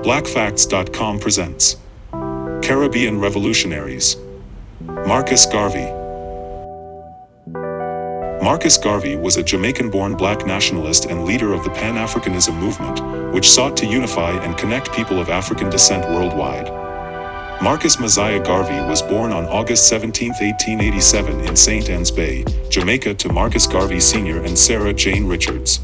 BlackFacts.com presents Caribbean Revolutionaries. Marcus Garvey. Marcus Garvey was a Jamaican-born black nationalist and leader of the Pan-Africanism movement, which sought to unify and connect people of African descent worldwide. Marcus Mosiah Garvey was born on August 17, 1887 in St. Anne's Bay, Jamaica to Marcus Garvey Sr. and Sarah Jane Richards.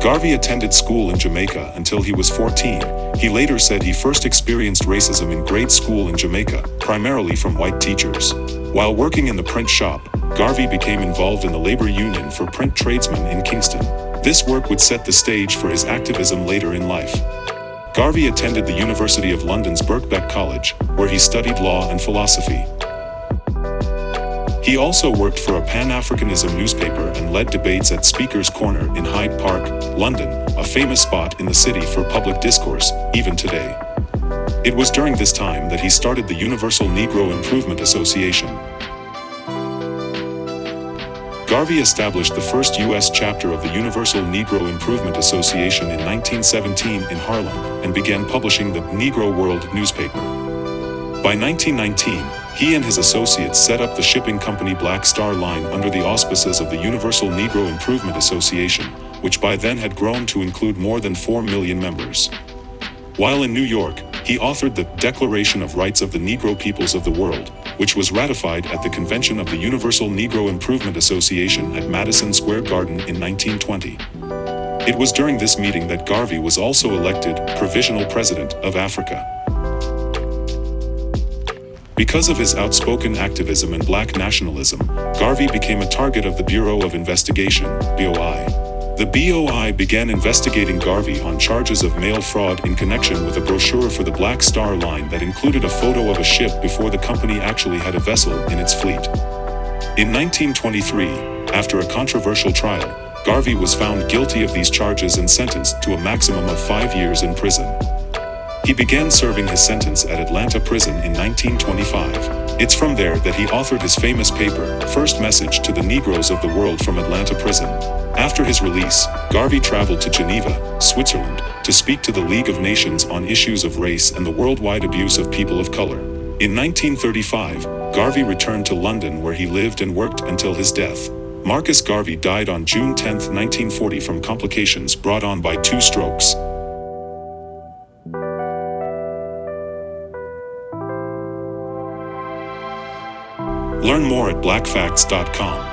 Garvey attended school in Jamaica until he was 14. He later said he first experienced racism in grade school in Jamaica, primarily from white teachers. While working in the print shop, Garvey became involved in the labor union for print tradesmen in Kingston. This work would set the stage for his activism later in life. Garvey attended the University of London's Birkbeck College, where he studied law and philosophy. He also worked for a Pan-Africanism newspaper and led debates at Speaker's Corner in Hyde Park, London, a famous spot in the city for public discourse, even today. It was during this time that he started the Universal Negro Improvement Association. Garvey established the first U.S. chapter of the Universal Negro Improvement Association in 1917 in Harlem and began publishing the Negro World newspaper. By 1919, he and his associates set up the shipping company Black Star Line under the auspices of the Universal Negro Improvement Association, which by then had grown to include more than 4 million members. While in New York, he authored the Declaration of Rights of the Negro Peoples of the World, which was ratified at the convention of the Universal Negro Improvement Association at Madison Square Garden in 1920. It was during this meeting that Garvey was also elected Provisional President of Africa. Because of his outspoken activism and black nationalism, Garvey became a target of the Bureau of Investigation, BOI. The BOI began investigating Garvey on charges of mail fraud in connection with a brochure for the Black Star Line that included a photo of a ship before the company actually had a vessel in its fleet. In 1923, after a controversial trial, Garvey was found guilty of these charges and sentenced to a maximum of 5 years in prison. He began serving his sentence at Atlanta Prison in 1925. It's from there that he authored his famous paper, First Message to the Negroes of the World from Atlanta Prison. After his release, Garvey traveled to Geneva, Switzerland, to speak to the League of Nations on issues of race and the worldwide abuse of people of color. In 1935, Garvey returned to London where he lived and worked until his death. Marcus Garvey died on June 10, 1940 from complications brought on by 2 strokes. Learn more at BlackFacts.com.